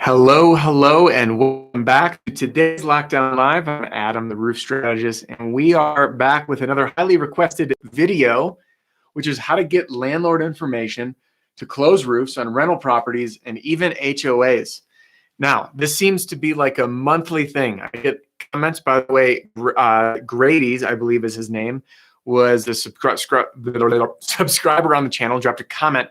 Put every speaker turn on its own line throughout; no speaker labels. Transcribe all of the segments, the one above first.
Hello, and welcome back to today's Lockdown Live. I'm Adam, the roof strategist, and we are back with another highly requested video, which is how to get landlord information to close roofs on rental properties and even HOAs. Now, this seems to be like a monthly thing. I get comments, by the way, Grady's, I believe is his name, was a subscriber on the channel, dropped a comment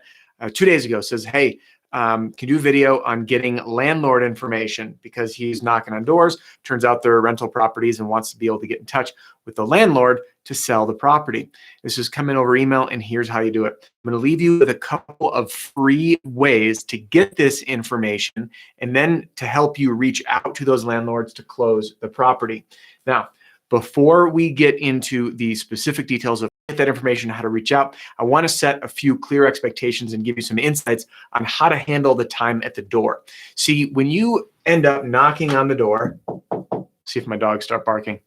2 days ago, says, hey, can do a video on getting landlord information because he's knocking on doors. Turns out they're rental properties and wants to be able to get in touch with the landlord to sell the property. This is coming over email, and here's how you do it. I'm going to leave you with a couple of free ways to get this information and then to help you reach out to those landlords to close the property. Now, before we get into the specific details of that information, how to reach out, I want to set a few clear expectations and give you some insights on how to handle the time at the door. See, when you end up knocking on the door, see if my dogs start barking.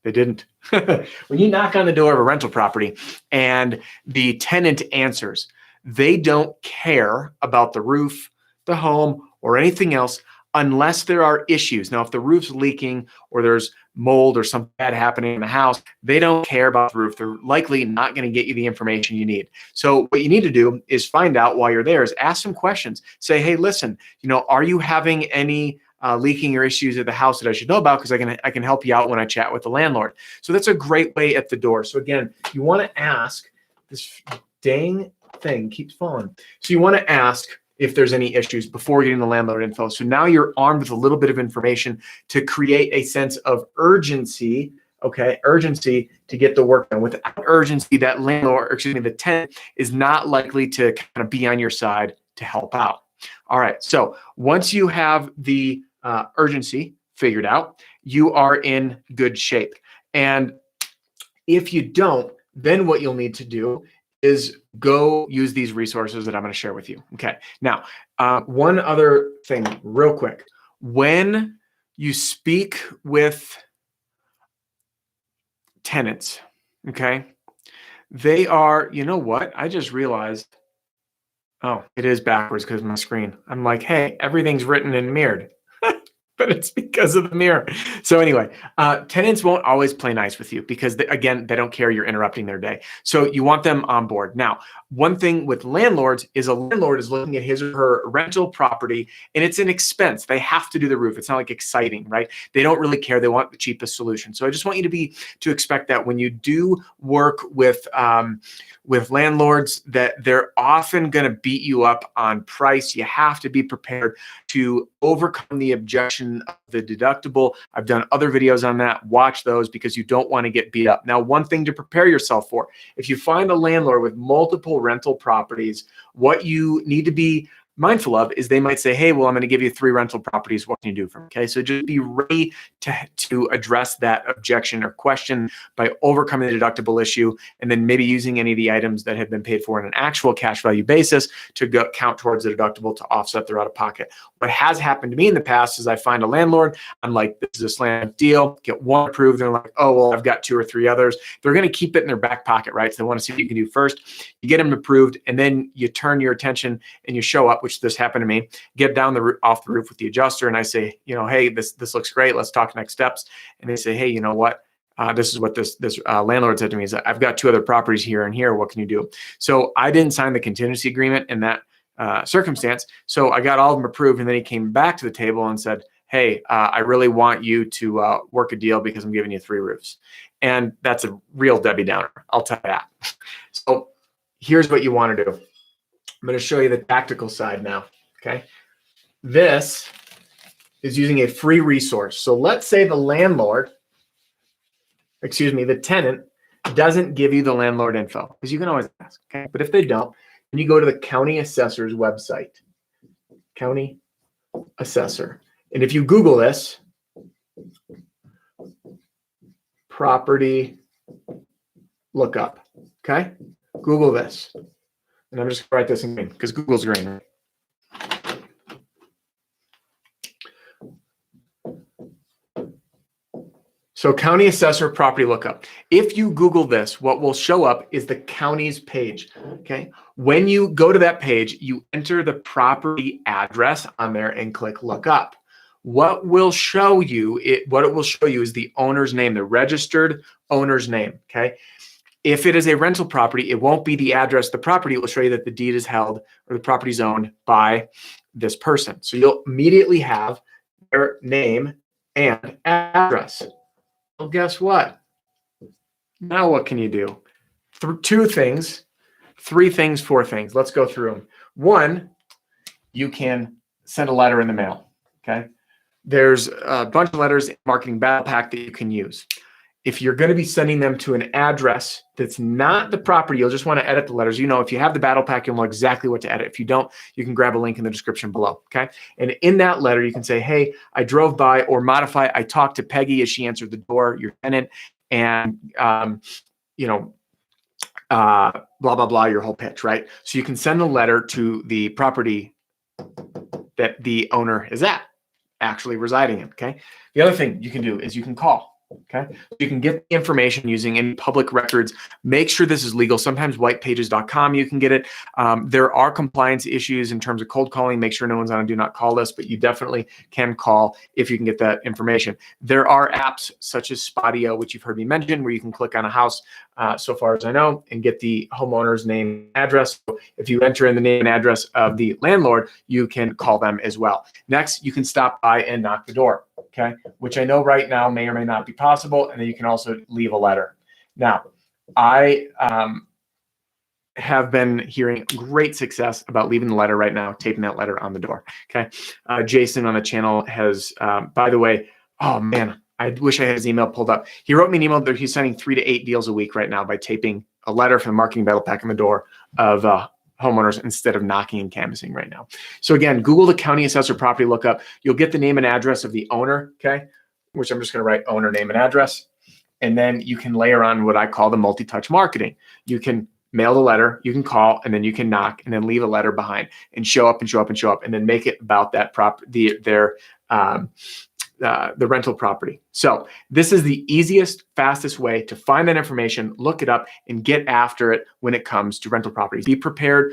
They didn't. When you knock on the door of a rental property and the tenant answers, they don't care about the roof, the home, or anything else unless there are issues. Now, if the roof's leaking or there's mold or something bad happening in the house, they don't care about the roof. They're likely not going to get you the information you need. So what you need to do is find out while you're there is ask some questions. Say, hey, listen, are you having any leaking or issues at the house that I should know about? Because I can help you out when I chat with the landlord. So that's a great way at the door. So again, you want to ask, this dang thing keeps falling. So you want to ask if there's any issues before getting the landlord info. So now you're armed with a little bit of information to create a sense of urgency, urgency to get the work done. Without urgency, that landlord, or excuse me, the tenant is not likely to kind of be on your side to help out. All right, so once you have the urgency figured out, you are in good shape. And if you don't, then what you'll need to do is go use these resources that I'm going to share with you. Okay. Now, one other thing real quick. When you speak with tenants, okay, they are, you know what? I just realized, oh, it is backwards because of my screen. I'm like, hey, everything's written and mirrored. But it's because of the mirror. So anyway, tenants won't always play nice with you because, again, they don't care you're interrupting their day. So you want them on board. Now, one thing with landlords is a landlord is looking at his or her rental property, and it's an expense. They have to do the roof. It's not like exciting, right? They don't really care. They want the cheapest solution. So I just want you to expect that when you do work with landlords, that they're often going to beat you up on price. You have to be prepared to overcome the objection of the deductible. I've done other videos on that. Watch those because you don't want to get beat up. Now, one thing to prepare yourself for, if you find a landlord with multiple rental properties, what you need to be mindful of is they might say, hey, well, I'm going to give you 3 rental properties. What can you do for me? Okay, so just be ready to address that objection or question by overcoming the deductible issue, and then maybe using any of the items that have been paid for on an actual cash value basis to count towards the deductible to offset their out-of-pocket. What has happened to me in the past is I find a landlord, I'm like, this is a slam deal, get one approved, they're like, oh, well, I've got 2 or 3 others. They're going to keep it in their back pocket, right? So they want to see what you can do first. You get them approved, and then you turn your attention and you show up, which this happened to me, get down off the roof with the adjuster, and I say, hey, this looks great. Let's talk next steps. And they say, hey, you know what? This is what this landlord said to me is that I've got 2 other properties here and here. What can you do? So I didn't sign the contingency agreement in that circumstance. So I got all of them approved, and then he came back to the table and said, hey, I really want you to work a deal because I'm giving you 3 roofs. And that's a real Debbie Downer. I'll tell you that. So here's what you want to do. I'm going to show you the tactical side now. Okay. This is using a free resource. So let's say the tenant doesn't give you the landlord info, because you can always ask. Okay. But if they don't, then you go to the county assessor's website, county assessor. And if you Google this, property lookup, okay? Google this. And I'm just going to write this in green because Google's green. So county assessor property lookup. If you Google this, what will show up is the county's page, okay? When you go to that page, you enter the property address on there and click look up. What will show you, what it will show you is the owner's name, the registered owner's name, okay? If it is a rental property, it won't be the address of the property. It will show you that the deed is held or the property is owned by this person. So you'll immediately have their name and address. Well, guess what? Now what can you do? Two things, three things, four things. Let's go through them. One, you can send a letter in the mail, okay? There's a bunch of letters in marketing battle pack that you can use. If you're going to be sending them to an address that's not the property, you'll just want to edit the letters. You know, if you have the battle pack, you'll know exactly what to edit. If you don't, you can grab a link in the description below, okay? And in that letter, you can say, hey, I drove by, or modify, I talked to Peggy as she answered the door, your tenant, and, you know, blah, blah, blah, your whole pitch, right? So you can send a letter to the property that the owner is actually residing in, okay? The other thing you can do is you can call. Okay, you can get the information using any public records. Make sure this is legal. Sometimes whitepages.com, you can get it. There are compliance issues in terms of cold calling. Make sure no one's on a do not call list, but you definitely can call if you can get that information. There are apps such as Spotio, which you've heard me mention, where you can click on a house, so far as I know, and get the homeowner's name and address. So if you enter in the name and address of the landlord, you can call them as well. Next, you can stop by and knock the door. Okay, which I know right now may or may not be possible, and then you can also leave a letter. Now, I have been hearing great success about leaving the letter right now, taping that letter on the door. Okay, Jason on the channel has, by the way, oh man, I wish I had his email pulled up. He wrote me an email that he's sending 3 to 8 deals a week right now by taping a letter from the marketing battle pack on the door of homeowners instead of knocking and canvassing right now. So again, Google the county assessor property lookup. You'll get the name and address of the owner, okay? Which I'm just gonna write owner, name, and address. And then you can layer on what I call the multi-touch marketing. You can mail the letter, you can call, and then you can knock and then leave a letter behind and show up and show up and show up and then make it about that the rental property. So this is the easiest, fastest way to find that information, look it up, and get after it when it comes to rental properties. Be prepared.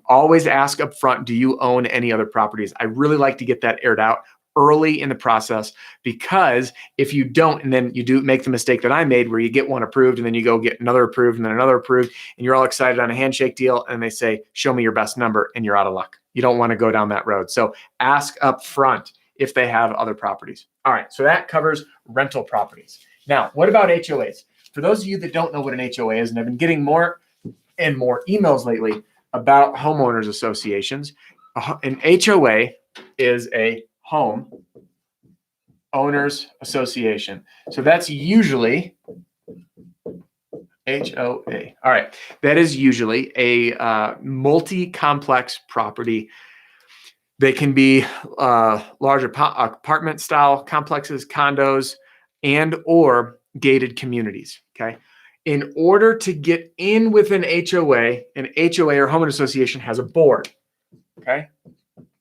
Always ask up front, do you own any other properties? I really like to get that aired out early in the process, because if you don't, and then you do make the mistake that I made where you get one approved and then you go get another approved and then another approved, and you're all excited on a handshake deal and they say, show me your best number, and you're out of luck. You don't want to go down that road. So ask up front if they have other properties. All right, so that covers rental properties. Now, what about HOAs? For those of you that don't know what an HOA is, and I've been getting more and more emails lately about homeowners associations, an HOA is a home owners association. So that's usually HOA. All right, that is usually a multi-complex property. They can be large apartment style complexes, condos, and or gated communities, okay? In order to get in with an HOA or homeowner association has a board, okay?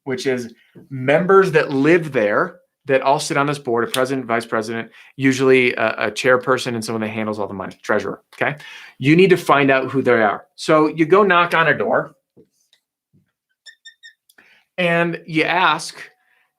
Which is members that live there that all sit on this board, a president, vice president, usually a chairperson, and someone that handles all the money, treasurer, okay? You need to find out who they are. So you go knock on a door, and you ask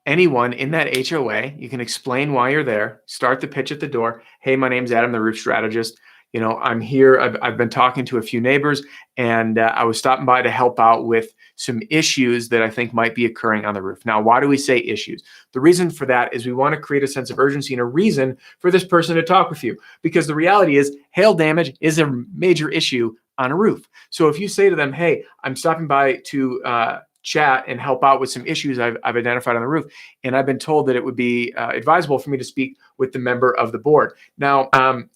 anyone in that HOA. You can explain why you're there, start the pitch at the door. Hey, my name's Adam, the roof strategist. You know, I'm here. I've been talking to a few neighbors, and I was stopping by to help out with some issues that I think might be occurring on the roof. Now, why do we say issues? The reason for that is we want to create a sense of urgency and a reason for this person to talk with you, because the reality is hail damage is a major issue on a roof. So if you say to them, hey, I'm stopping by to chat and help out with some issues I've identified on the roof, and I've been told that it would be advisable for me to speak with the member of the board. Now,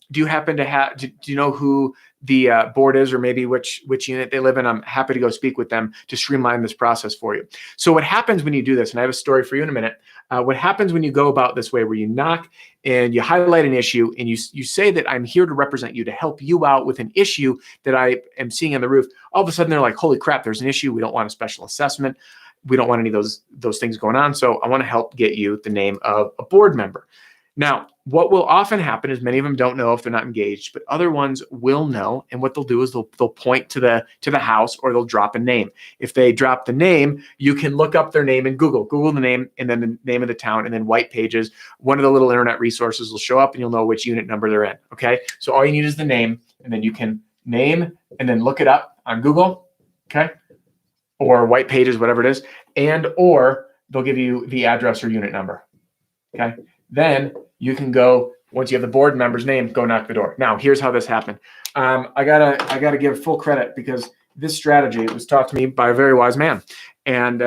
do you happen to have, do you know who the board is, or maybe which unit they live in? I'm happy to go speak with them to streamline this process for you. So what happens when you do this, and I have a story for you in a minute, what happens when you go about this way, where you knock and you highlight an issue and you say that I'm here to represent you, to help you out with an issue that I am seeing on the roof, all of a sudden they're like, holy crap, there's an issue. We don't want a special assessment. We don't want any of those things going on. So I want to help get you the name of a board member. Now, what will often happen is many of them don't know if they're not engaged, but other ones will know. And what they'll do is they'll point to the house, or they'll drop a name. If they drop the name, you can look up their name in Google the name and then the name of the town, and then White Pages, one of the little internet resources will show up and you'll know which unit number they're in. Okay. So all you need is the name, and then you can name and then look it up on Google. Okay. Or White Pages, whatever it is. Or they'll give you the address or unit number. Okay. Then you can go, once you have the board member's name, go knock the door. Now, here's how this happened. I gotta give full credit, because this strategy was taught to me by a very wise man. And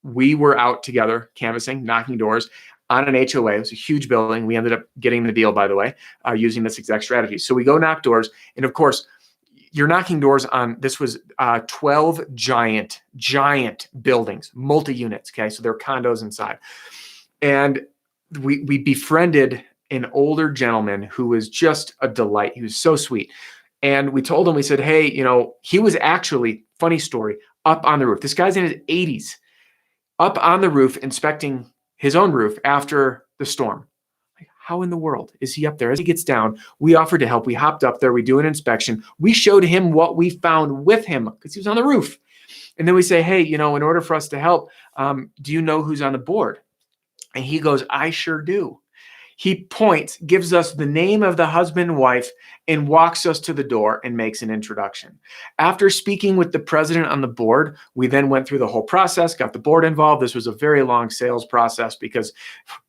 we were out together canvassing, knocking doors on an HOA. It was a huge building. We ended up getting the deal, by the way, using this exact strategy. So we go knock doors. And of course, you're knocking doors on, this was 12 giant buildings, multi-units. Okay. So there are condos inside. And we befriended an older gentleman who was just a delight. He was so sweet. And we told him, we said, hey, he was actually, funny story, up on the roof. This guy's in his 80s, up on the roof, inspecting his own roof after the storm. Like, how in the world is he up there? As he gets down, we offered to help. We hopped up there. We do an inspection. We showed him what we found with him, because he was on the roof. And then we say, hey, in order for us to help, do you know who's on the board? And he goes, I sure do. He points, gives us the name of the husband and wife, and walks us to the door and makes an introduction. After speaking with the president on the board, we then went through the whole process, got the board involved. This was a very long sales process, because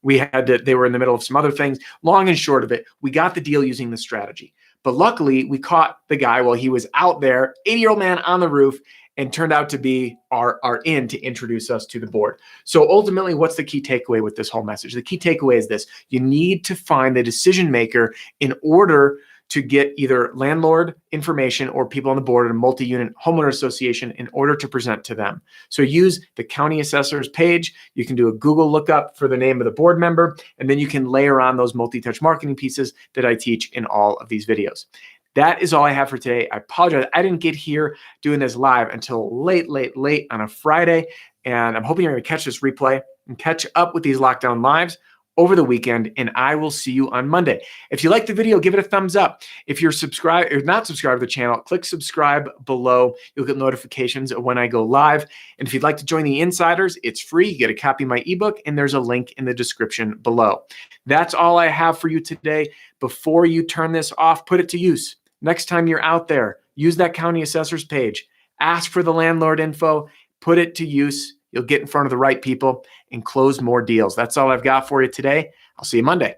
they were in the middle of some other things. Long and short of it, we got the deal using the strategy. But luckily, we caught the guy while he was out there, 80-year-old man on the roof, and turned out to be our in to introduce us to the board. So ultimately, what's the key takeaway with this whole message? The key takeaway is this: you need to find the decision maker in order to get either landlord information or people on the board at a multi-unit homeowner association in order to present to them. So use the county assessor's page. You can do a Google lookup for the name of the board member, and then you can layer on those multi-touch marketing pieces that I teach in all of these videos. That is all I have for today. I apologize. I didn't get here doing this live until late on a Friday. And I'm hoping you're going to catch this replay and catch up with these lockdown lives over the weekend. And I will see you on Monday. If you like the video, give it a thumbs up. If you're subscribed or not subscribed to the channel, click subscribe below. You'll get notifications of when I go live. And if you'd like to join the insiders, it's free. You get a copy of my ebook, and there's a link in the description below. That's all I have for you today. Before you turn this off, put it to use. Next time you're out there, use that county assessor's page, ask for the landlord info, put it to use. You'll get in front of the right people and close more deals. That's all I've got for you today. I'll see you Monday.